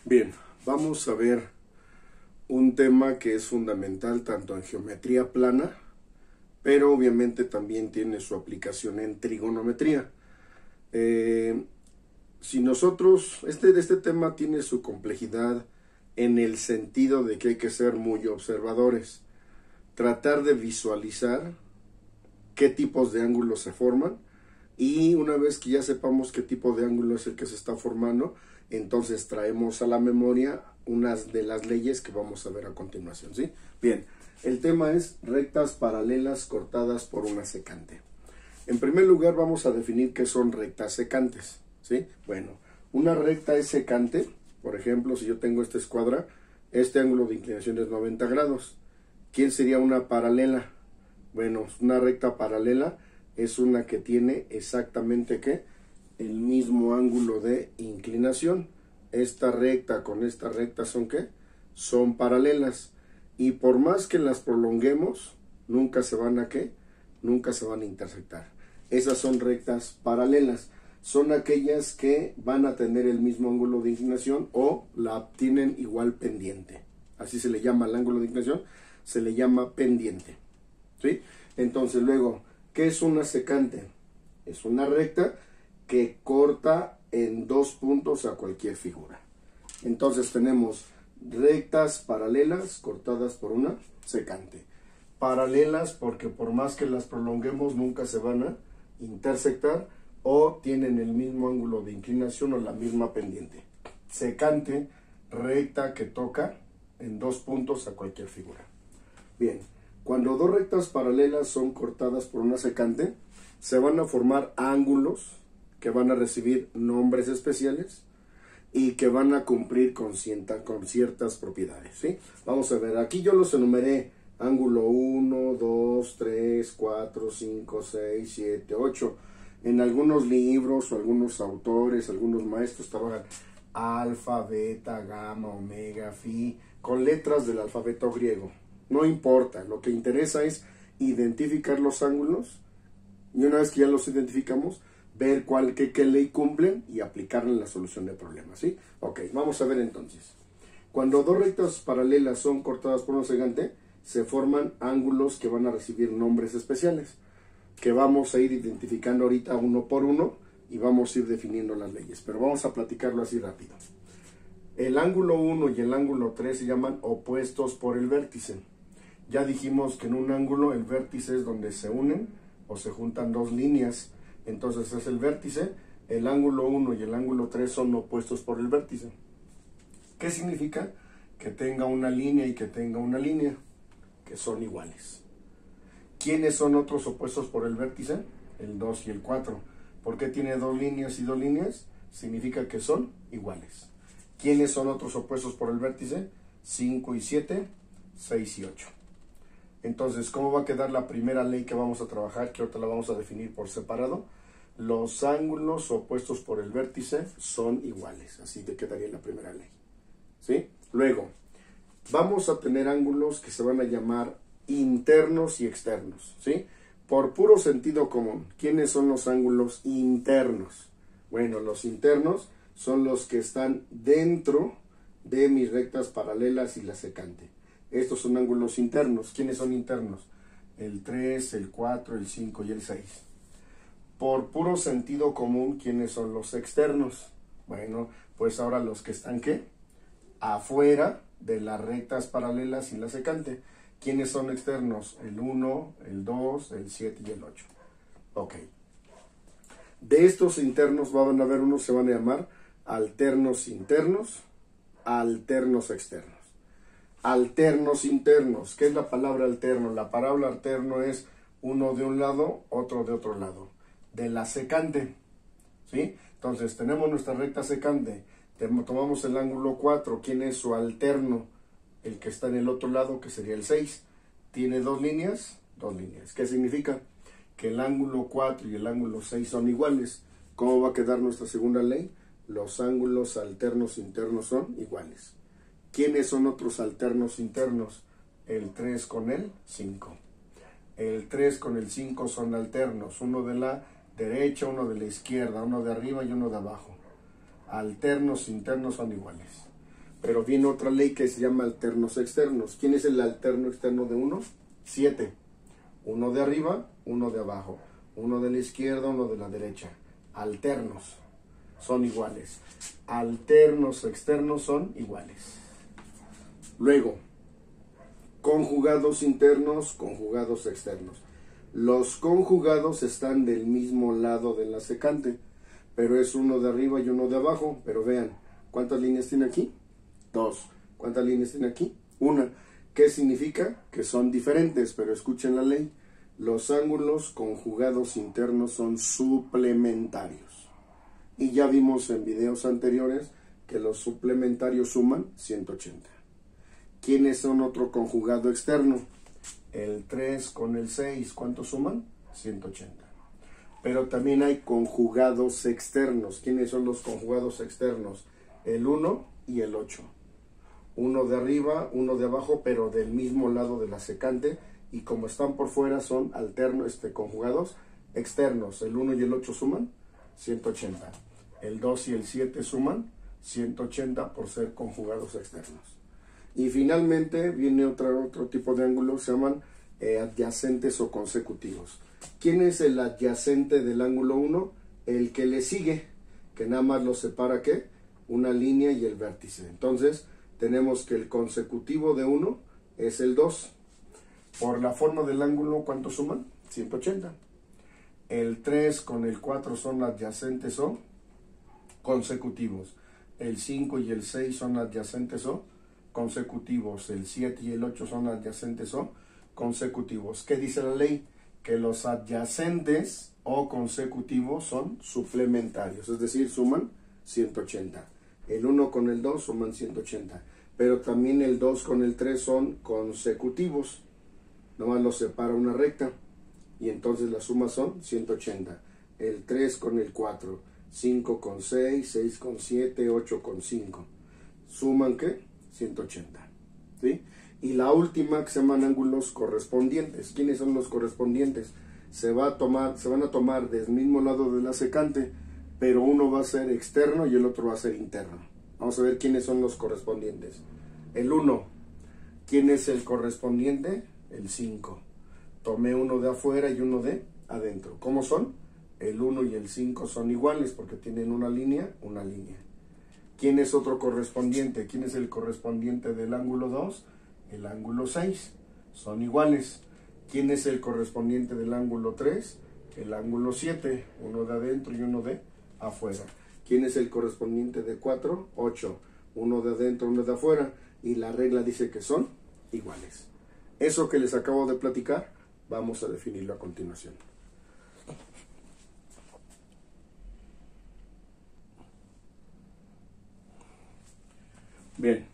Bien, vamos a ver un tema que es fundamental tanto en geometría plana, pero obviamente también tiene su aplicación en trigonometría. Si nosotros, este tema tiene su complejidad en el sentido de que hay que ser muy observadores, tratar de visualizar qué tipos de ángulos se forman, y una vez que ya sepamos qué tipo de ángulo es el que se está formando, entonces traemos a la memoria unas de las leyes que vamos a ver a continuación, ¿sí? Bien, el tema es rectas paralelas cortadas por una secante. En primer lugar vamos a definir qué son rectas secantes, ¿sí? Bueno, una recta es secante. Por ejemplo, si yo tengo esta escuadra, este ángulo de inclinación es 90 grados. ¿Quién sería una paralela? Bueno, una recta paralela es una que tiene exactamente ¿qué? El mismo ángulo de inclinación. Esta recta con esta recta son ¿qué? Son paralelas. Y por más que las prolonguemos, nunca se van a ¿qué? Nunca se van a intersectar. Esas son rectas paralelas. Son aquellas que van a tener el mismo ángulo de inclinación o la tienen igual pendiente. Así se le llama al ángulo de inclinación, se le llama pendiente, ¿sí? Entonces luego, ¿qué es una secante? Es una recta que corta en dos puntos a cualquier figura. Entonces tenemos rectas paralelas cortadas por una secante. Paralelas porque por más que las prolonguemos nunca se van a intersectar o tienen el mismo ángulo de inclinación o la misma pendiente. Secante, recta que toca en dos puntos a cualquier figura. Bien, cuando dos rectas paralelas son cortadas por una secante, se van a formar ángulos que van a recibir nombres especiales y que van a cumplir con ciertas propiedades, ¿sí? Vamos a ver, aquí yo los enumeré: ángulo 1, 2, 3, 4, 5, 6, 7, 8. En algunos libros o algunos autores, algunos maestros trabajan alfa, beta, gamma, omega, phi, con letras del alfabeto griego. No importa, lo que interesa es identificar los ángulos y una vez que ya los identificamos, ver qué ley cumplen y aplicarla en la solución de problemas, ¿sí? Ok, vamos a ver entonces. Cuando dos rectas paralelas son cortadas por una secante, se forman ángulos que van a recibir nombres especiales, que vamos a ir identificando ahorita uno por uno y vamos a ir definiendo las leyes, pero vamos a platicarlo así rápido. El ángulo 1 y el ángulo 3 se llaman opuestos por el vértice. Ya dijimos que en un ángulo el vértice es donde se unen o se juntan dos líneas, entonces es el vértice. El ángulo 1 y el ángulo 3 son opuestos por el vértice. ¿Qué significa? Que tenga una línea y que tenga una línea, que son iguales. ¿Quiénes son otros opuestos por el vértice? El 2 y el 4. ¿Por qué tiene dos líneas y dos líneas? Significa que son iguales. ¿Quiénes son otros opuestos por el vértice? 5 y 7, 6 y 8. Entonces, ¿cómo va a quedar la primera ley que vamos a trabajar? Que ahorita la vamos a definir por separado. Los ángulos opuestos por el vértice son iguales. Así te quedaría la primera ley, ¿sí? Luego, vamos a tener ángulos que se van a llamar internos y externos, ¿sí? Por puro sentido común, ¿quiénes son los ángulos internos? Bueno, los internos son los que están dentro de mis rectas paralelas y la secante. Estos son ángulos internos. ¿Quiénes son internos? El 3, el 4, el 5 y el 6. Por puro sentido común, ¿quiénes son los externos? Bueno, pues ahora los que están, ¿qué? Afuera de las rectas paralelas y la secante. ¿Quiénes son externos? El 1, el 2, el 7 y el 8. Ok. De estos internos van a haber unos se van a llamar alternos internos, alternos externos. Alternos internos. ¿Qué es la palabra alterno? La palabra alterno es uno de un lado, otro de otro lado. De la secante, ¿sí? Entonces tenemos nuestra recta secante. Tomamos el ángulo 4. ¿Quién es su alterno? El que está en el otro lado, que sería el 6. ¿Tiene dos líneas? Dos líneas. ¿Qué significa? Que el ángulo 4 y el ángulo 6 son iguales. ¿Cómo va a quedar nuestra segunda ley? Los ángulos alternos internos son iguales. ¿Quiénes son otros alternos internos? El 3 con el 5. El 3 con el 5 son alternos. Uno de la derecha, uno de la izquierda, uno de arriba y uno de abajo. Alternos internos son iguales. Pero viene otra ley que se llama alternos externos. ¿Quién es el alterno externo de 1? 7. Uno de arriba, uno de abajo. Uno de la izquierda, uno de la derecha. Alternos son iguales. Alternos externos son iguales. Luego, conjugados internos, conjugados externos. Los conjugados están del mismo lado de la secante, pero es uno de arriba y uno de abajo. Pero vean, ¿cuántas líneas tiene aquí? 2. ¿Cuántas líneas tiene aquí? 1. ¿Qué significa? Que son diferentes, pero escuchen la ley. Los ángulos conjugados internos son suplementarios. Y ya vimos en videos anteriores que los suplementarios suman 180. ¿Quiénes son otro conjugado externo? El 3 con el 6, ¿cuánto suman? 180. Pero también hay conjugados externos. ¿Quiénes son los conjugados externos? El 1 y el 8. Uno de arriba, uno de abajo, pero del mismo lado de la secante. Y como están por fuera, son alternos, conjugados externos. El 1 y el 8 suman 180. El 2 y el 7 suman 180 por ser conjugados externos. Y finalmente viene otro tipo de ángulos, se llaman adyacentes o consecutivos. ¿Quién es el adyacente del ángulo 1? El que le sigue, que nada más lo separa, ¿qué? Una línea y el vértice. Entonces, tenemos que el consecutivo de 1 es el 2. Por la forma del ángulo, ¿cuánto suman? 180. El 3 con el 4 son adyacentes o consecutivos. El 5 y el 6 son adyacentes o consecutivos. El 7 y el 8 son adyacentes o consecutivos. ¿Qué dice la ley? Que los adyacentes o consecutivos son suplementarios, es decir, suman 180. El 1 con el 2 suman 180. Pero también el 2 con el 3 son consecutivos. Nomás los separa una recta. Y entonces las sumas son 180. El 3 con el 4. 5 con 6. 6 con 7. 8 con 5. ¿Suman qué? 180. ¿Sí? Y la última que se llaman ángulos correspondientes. ¿Quiénes son los correspondientes? Se van a tomar del mismo lado de la secante, pero uno va a ser externo y el otro va a ser interno. Vamos a ver quiénes son los correspondientes. El 1. ¿Quién es el correspondiente? El 5. Tomé uno de afuera y uno de adentro. ¿Cómo son? El 1 y el 5 son iguales porque tienen una línea, una línea. ¿Quién es otro correspondiente? ¿Quién es el correspondiente del ángulo 2? El ángulo 6. Son iguales. ¿Quién es el correspondiente del ángulo 3? El ángulo 7. Uno de adentro y uno de afuera. ¿Quién es el correspondiente de 4? 8. Uno de adentro, uno de afuera. Y la regla dice que son iguales. Eso que les acabo de platicar, vamos a definirlo a continuación. Bien,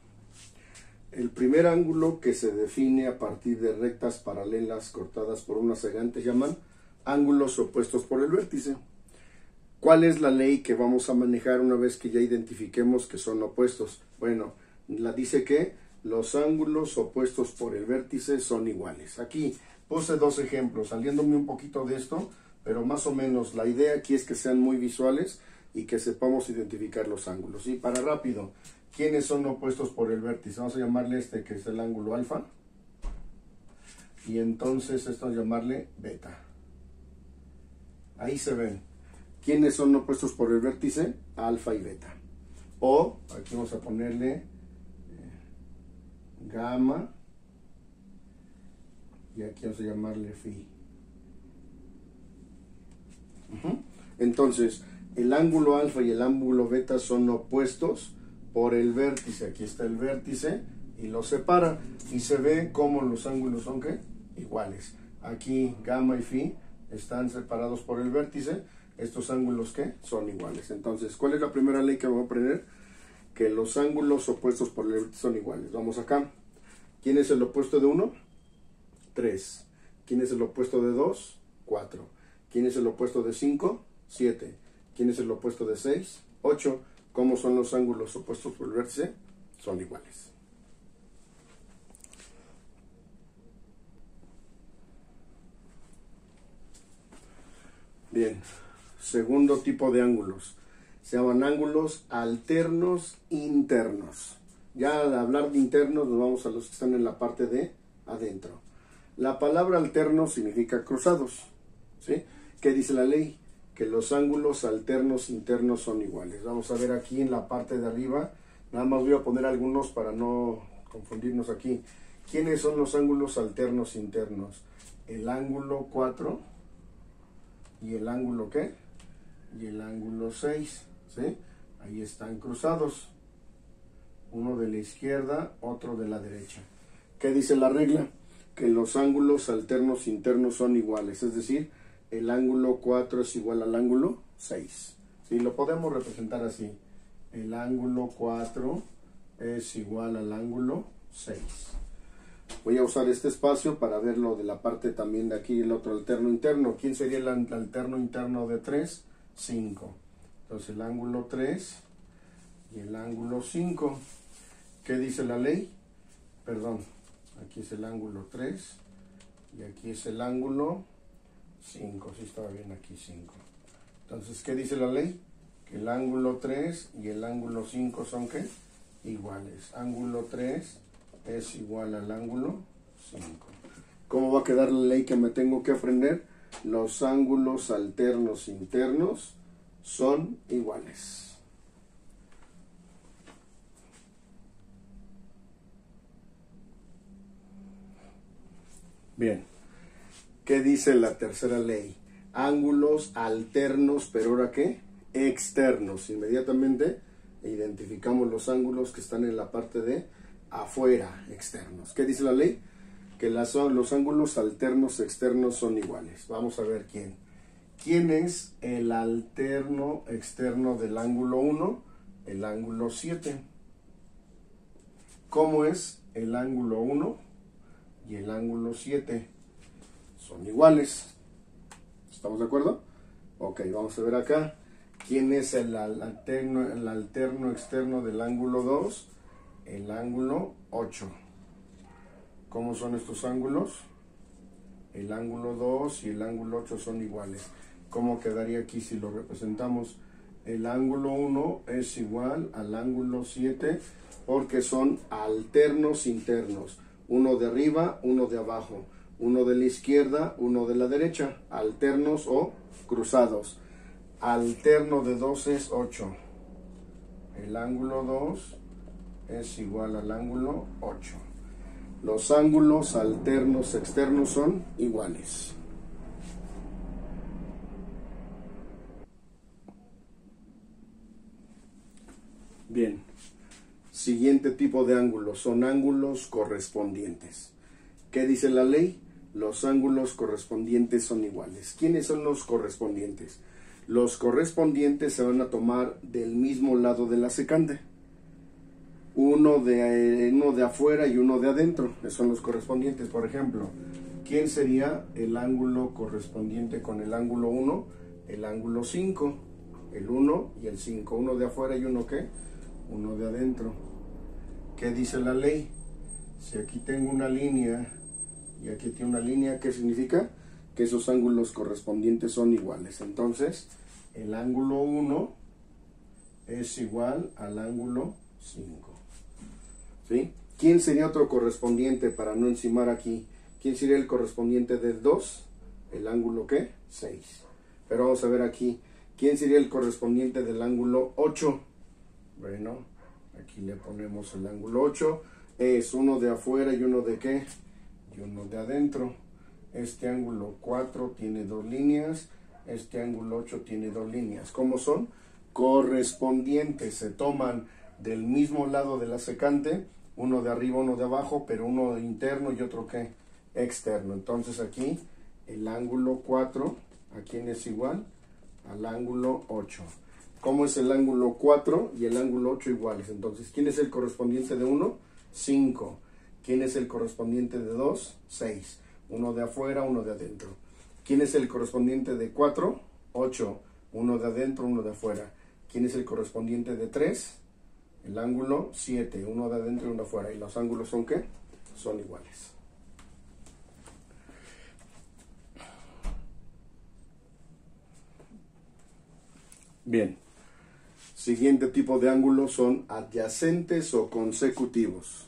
el primer ángulo que se define a partir de rectas paralelas cortadas por una secante llaman ángulos opuestos por el vértice. ¿Cuál es la ley que vamos a manejar una vez que ya identifiquemos que son opuestos? Bueno, la dice que los ángulos opuestos por el vértice son iguales. Aquí puse dos ejemplos, saliéndome un poquito de esto, pero más o menos la idea aquí es que sean muy visuales y que sepamos identificar los ángulos. Y para rápido, ¿quiénes son opuestos por el vértice? Vamos a llamarle este que es el ángulo alfa. Y entonces esto vamos a llamarle beta. Ahí se ven. ¿Quiénes son opuestos por el vértice? Alfa y beta. O, aquí vamos a ponerle gamma. Y aquí vamos a llamarle phi. Entonces, el ángulo alfa y el ángulo beta son opuestos por el vértice. Aquí está el vértice y los separa. Y se ve cómo los ángulos son ¿qué? Iguales. Aquí gamma y phi están separados por el vértice. Estos ángulos ¿qué? Son iguales. Entonces, ¿cuál es la primera ley que vamos a aprender? Que los ángulos opuestos por el vértice son iguales. Vamos acá. ¿Quién es el opuesto de 1? 3. ¿Quién es el opuesto de 2? 4. ¿Quién es el opuesto de 5? 7. ¿Quién es el opuesto de 6? 8. ¿Cómo son los ángulos opuestos por el vértice? Son iguales. Bien, segundo tipo de ángulos. Se llaman ángulos alternos internos. Ya al hablar de internos nos vamos a los que están en la parte de adentro. La palabra alterno significa cruzados, ¿sí? ¿Qué dice la ley? Que los ángulos alternos internos son iguales. Vamos a ver aquí en la parte de arriba, nada más voy a poner algunos para no confundirnos aquí. ¿Quiénes son los ángulos alternos internos? El ángulo 4 y el ángulo ¿qué? Y el ángulo 6, ¿sí? Ahí están cruzados. Uno de la izquierda, otro de la derecha. ¿Qué dice la regla? Que los ángulos alternos internos son iguales, es decir, el ángulo 4 es igual al ángulo 6. ¿Sí? Lo podemos representar así. El ángulo 4 es igual al ángulo 6. Voy a usar este espacio para ver lo de la parte también de aquí, el otro alterno interno. ¿Quién sería el alterno interno de 3? 5. Entonces el ángulo 3 y el ángulo 5. ¿Qué dice la ley? Perdón, aquí es el ángulo 3 y aquí es el ángulo 5. Sí estaba bien aquí 5. Entonces, ¿qué dice la ley? Que el ángulo 3 y el ángulo 5 son ¿qué? Iguales. Ángulo 3 es igual al ángulo 5. ¿Cómo va a quedar la ley que me tengo que aprender? Los ángulos alternos internos son iguales. Bien, ¿qué dice la tercera ley? Ángulos alternos, pero ¿ahora qué? Externos. Inmediatamente identificamos los ángulos que están en la parte de afuera, externos. ¿Qué dice la ley? Que los ángulos alternos externos son iguales. Vamos a ver quién. ¿Quién es el alterno externo del ángulo 1? El ángulo 7. ¿Cómo es el ángulo 1 y el ángulo 7? Son iguales. ¿Estamos de acuerdo? Ok, vamos a ver acá. ¿Quién es el alterno externo del ángulo 2? El ángulo 8. ¿Cómo son estos ángulos? El ángulo 2 y el ángulo 8 son iguales. ¿Cómo quedaría aquí si lo representamos? El ángulo 1 es igual al ángulo 7 porque son alternos internos. Uno de arriba, uno de abajo. Uno de la izquierda, uno de la derecha. Alternos o cruzados. Alterno de 2 es 8. El ángulo 2 es igual al ángulo 8. Los ángulos alternos externos son iguales. Bien. Siguiente tipo de ángulos son ángulos correspondientes. ¿Qué dice la ley? Los ángulos correspondientes son iguales. ¿Quiénes son los correspondientes? Los correspondientes se van a tomar del mismo lado de la secante. Uno de afuera y uno de adentro. Esos son los correspondientes. Por ejemplo, ¿quién sería el ángulo correspondiente con el ángulo 1? El ángulo 5. El 1 y el 5. Uno de afuera y uno ¿qué? Uno de adentro. ¿Qué dice la ley? Si aquí tengo una línea y aquí tiene una línea, ¿qué significa? Que esos ángulos correspondientes son iguales. Entonces, el ángulo 1 es igual al ángulo 5. ¿Sí? ¿Quién sería otro correspondiente para no encimar aquí? ¿Quién sería el correspondiente del 2? ¿El ángulo qué? 6. Pero vamos a ver aquí. ¿Quién sería el correspondiente del ángulo 8? Bueno, aquí le ponemos el ángulo 8. Es uno de afuera y uno de ¿qué? Y uno de adentro. Este ángulo 4 tiene dos líneas. Este ángulo 8 tiene dos líneas. ¿Cómo son? Correspondientes. Se toman del mismo lado de la secante. Uno de arriba, uno de abajo, pero uno interno y otro ¿qué? Externo. Entonces aquí el ángulo 4, ¿a quién es igual? Al ángulo 8. ¿Cómo es el ángulo 4 y el ángulo 8 iguales? Entonces, ¿quién es el correspondiente de 1? 5. ¿Quién es el correspondiente de 2? 6. Uno de afuera, uno de adentro. ¿Quién es el correspondiente de 4? 8. Uno de adentro, uno de afuera. ¿Quién es el correspondiente de 3? El ángulo 7. Uno de adentro y uno de afuera. ¿Y los ángulos son qué? Son iguales. Bien. Siguiente tipo de ángulos son adyacentes o consecutivos.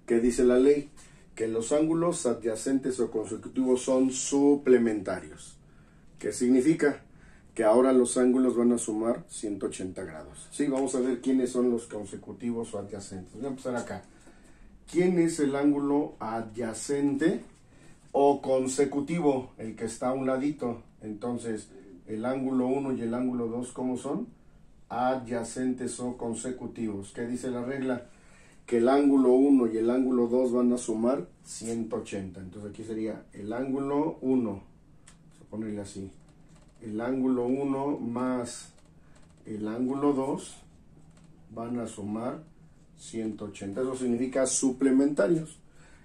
¿Qué dice la ley? Que los ángulos adyacentes o consecutivos son suplementarios. ¿Qué significa? Que ahora los ángulos van a sumar 180 grados. Sí, vamos a ver quiénes son los consecutivos o adyacentes. Voy a empezar acá. ¿Quién es el ángulo adyacente o consecutivo? El que está a un ladito. Entonces, el ángulo 1 y el ángulo 2, ¿cómo son? Adyacentes o consecutivos. ¿Qué dice la regla? Que el ángulo 1 y el ángulo 2 van a sumar 180. Entonces aquí sería el ángulo 1. Vamos a ponerle así. El ángulo 1 más el ángulo 2 van a sumar 180. Eso significa suplementarios.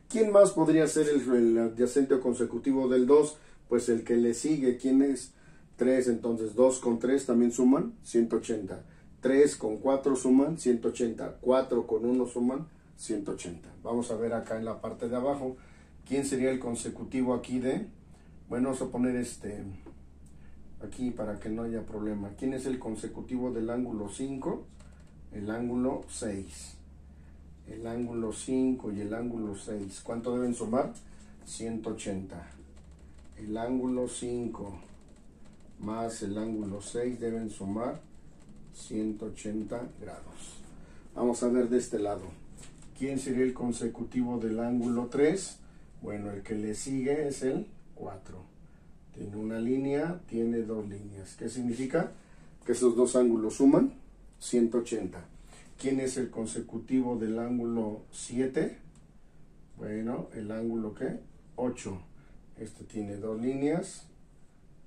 ¿Quién más podría ser el adyacente o consecutivo del 2? Pues el que le sigue. ¿Quién es? 3, entonces 2 con 3 también suman 180. 3 con 4 suman 180. 4 con 1 suman 180. Vamos a ver acá en la parte de abajo. ¿Quién sería el consecutivo aquí de? Bueno, vamos a poner aquí para que no haya problema. ¿Quién es el consecutivo del ángulo 5? El ángulo 6. El ángulo 5 y el ángulo 6. ¿Cuánto deben sumar? 180. El ángulo 5 más el ángulo 6 deben sumar 180 grados. Vamos a ver de este lado. ¿Quién sería el consecutivo del ángulo 3? Bueno, el que le sigue es el 4. Tiene una línea, tiene dos líneas. ¿Qué significa? Que esos dos ángulos suman 180. ¿Quién es el consecutivo del ángulo 7? Bueno, el ángulo ¿qué? 8. Este tiene dos líneas.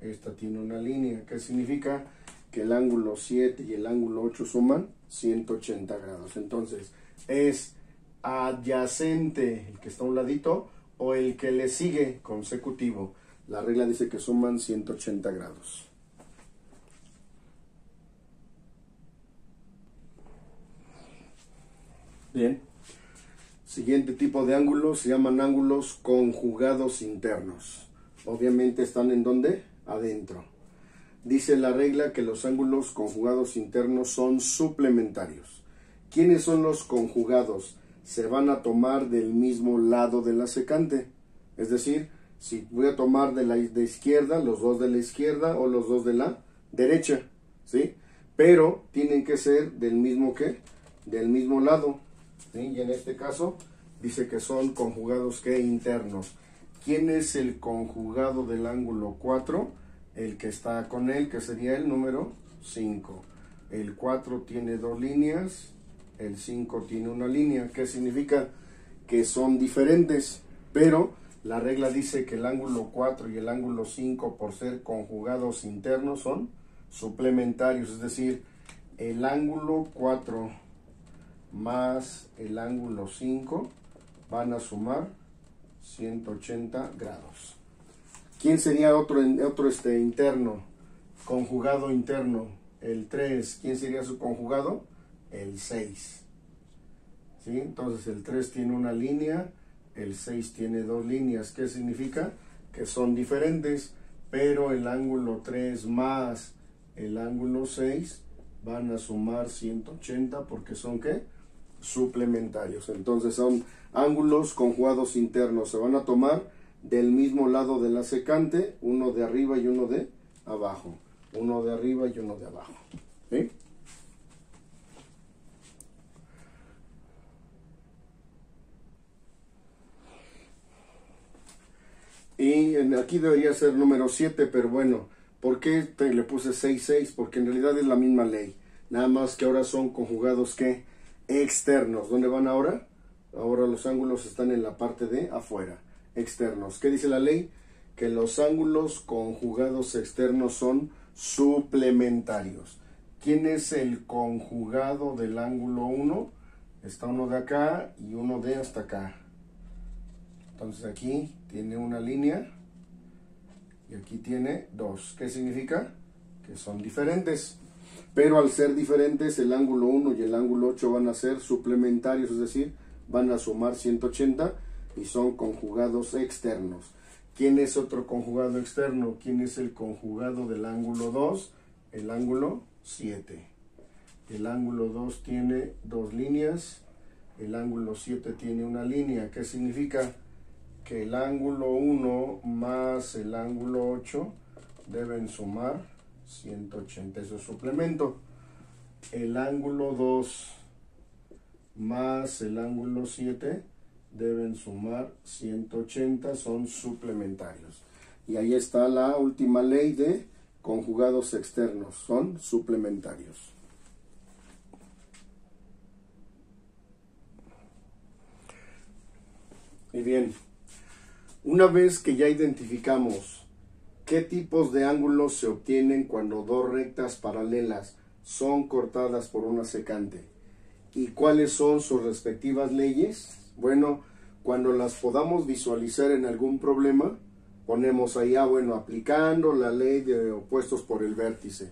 Esta tiene una línea. ¿Qué significa? Que el ángulo 7 y el ángulo 8 suman 180 grados. Entonces, es adyacente el que está a un ladito o el que le sigue consecutivo. La regla dice que suman 180 grados. Bien. Siguiente tipo de ángulos se llaman ángulos conjugados internos. Obviamente están ¿en dónde? Adentro. Dice la regla que los ángulos conjugados internos son suplementarios. ¿Quiénes son los conjugados? Se van a tomar del mismo lado de la secante. Es decir, si voy a tomar de izquierda, los dos de la izquierda o los dos de la derecha, ¿sí? Pero tienen que ser del mismo ¿qué? Del mismo lado, ¿sí? Y en este caso dice que son conjugados ¿qué? Internos. ¿Quién es el conjugado del ángulo 4? El que está con él, que sería el número 5. El 4 tiene dos líneas, el 5 tiene una línea. ¿Qué significa? Que son diferentes, pero la regla dice que el ángulo 4 y el ángulo 5, por ser conjugados internos, son suplementarios. Es decir, el ángulo 4 más el ángulo 5 van a sumar 180 grados. ¿Quién sería otro interno? Conjugado interno. El 3. ¿Quién sería su conjugado? El 6. ¿Sí? Entonces el 3 tiene una línea, el 6 tiene dos líneas. ¿Qué significa? Que son diferentes, pero el ángulo 3 más el ángulo 6 van a sumar 180 porque son ¿qué? Suplementarios. Entonces son ángulos conjugados internos. Se van a tomar del mismo lado de la secante, uno de arriba y uno de abajo. Uno de arriba y uno de abajo. ¿Sí? Y aquí debería ser número 7, pero bueno, ¿por qué le puse 6, 6? Porque en realidad es la misma ley. Nada más que ahora son conjugados ¿qué? Externos. ¿Dónde van ahora? Ahora los ángulos están en la parte de afuera. Externos. ¿Qué dice la ley? Que los ángulos conjugados externos son suplementarios. ¿Quién es el conjugado del ángulo 1? Está uno de acá y uno de hasta acá. Entonces aquí tiene una línea y aquí tiene dos. ¿Qué significa? Que son diferentes. Pero al ser diferentes, el ángulo 1 y el ángulo 8 van a ser suplementarios, es decir, van a sumar 180 y son conjugados externos. ¿Quién es otro conjugado externo? ¿Quién es el conjugado del ángulo 2? El ángulo 7. el ángulo 2 tiene 2 líneas, el ángulo 7 tiene una línea. ¿Qué significa? Que el ángulo 1 más el ángulo 8 deben sumar 180, eso es suplemento. El ángulo 2 más el ángulo 7 deben sumar 180, son suplementarios. Y ahí está la última ley de conjugados externos, son suplementarios. Y bien, una vez que ya identificamos qué tipos de ángulos se obtienen cuando dos rectas paralelas son cortadas por una secante y cuáles son sus respectivas leyes, bueno, cuando las podamos visualizar en algún problema, ponemos ahí, aplicando la ley de opuestos por el vértice,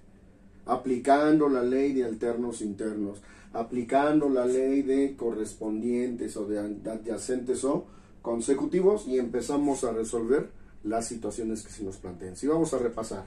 aplicando la ley de alternos internos, aplicando la ley de correspondientes o de adyacentes o consecutivos, y empezamos a resolver las situaciones que se nos planteen. Si vamos a repasar,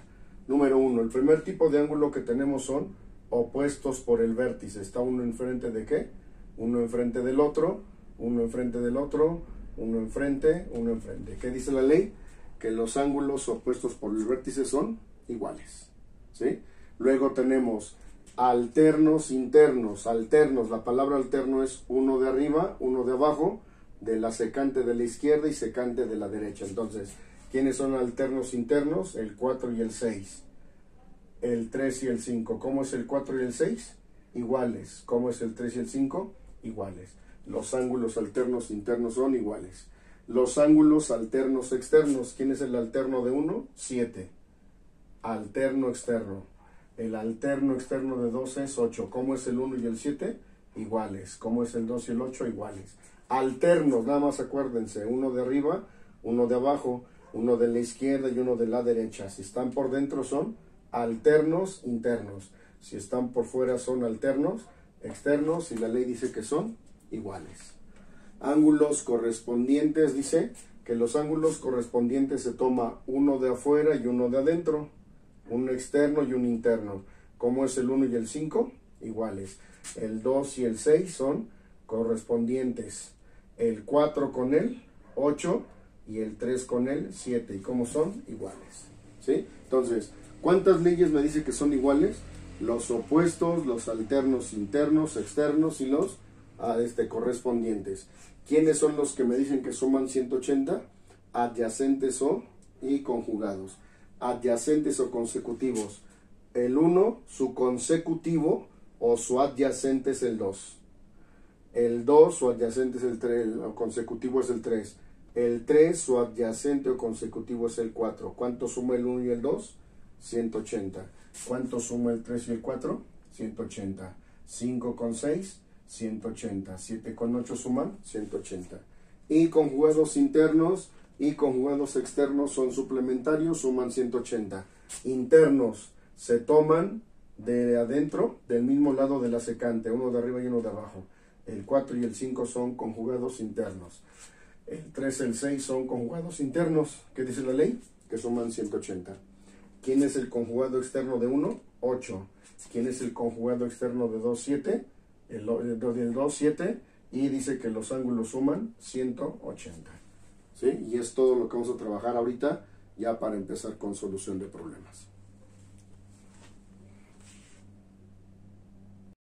número 1, el primer tipo de ángulo que tenemos son opuestos por el vértice. Está uno enfrente de ¿qué? Uno enfrente del otro, uno enfrente del otro, uno enfrente, uno enfrente. ¿Qué dice la ley? Que los ángulos opuestos por el vértice son iguales, ¿sí? Luego tenemos alternos internos. Alternos, la palabra alterno es uno de arriba, uno de abajo, de la secante de la izquierda y secante de la derecha. Entonces, ¿quiénes son alternos internos? El 4 y el 6. El 3 y el 5. ¿Cómo es el 4 y el 6? Iguales. ¿Cómo es el 3 y el 5? Iguales. Los ángulos alternos internos son iguales. Los ángulos alternos externos. ¿Quién es el alterno de 1? 7. Alterno externo. El alterno externo de 2 es 8. ¿Cómo es el 1 y el 7? Iguales. ¿Cómo es el 2 y el 8? Iguales. Alternos, nada más acuérdense, uno de arriba, uno de abajo, uno de la izquierda y uno de la derecha. Si están por dentro son alternos internos. Si están por fuera son alternos externos, y la ley dice que son iguales. Ángulos correspondientes, dice que los ángulos correspondientes se toma uno de afuera y uno de adentro, un externo y un interno. ¿Cómo es el 1 y el 5? Iguales. El 2 y el 6 son correspondientes. El 4 con el 8 y el 3 con el 7. ¿Y cómo son? Iguales. ¿Sí? Entonces, ¿cuántas leyes me dice que son iguales? Los opuestos, los alternos internos, externos y los correspondientes. ¿Quiénes son los que me dicen que suman 180? Adyacentes o y conjugados. Adyacentes o consecutivos. El 1, su consecutivo o su adyacente es el 2. El 2, su adyacente es el 3, o consecutivo es el 3. El 3, su adyacente o consecutivo es el 4. ¿Cuánto suma el 1 y el 2? 180. ¿Cuánto suma el 3 y el 4? 180. 5 con 6, 180. 7 con 8 suman 180. Y conjugados internos y conjugados externos son suplementarios, suman 180. Internos se toman de adentro, del mismo lado de la secante, uno de arriba y uno de abajo. El 4 y el 5 son conjugados internos. El 3 y el 6 son conjugados internos. ¿Qué dice la ley? Que suman 180. ¿Quién es el conjugado externo de 1? 8. ¿Quién es el conjugado externo de 2? 7. El 2, 7. Y dice que los ángulos suman 180. ¿Sí? Y es todo lo que vamos a trabajar ahorita, ya para empezar con solución de problemas.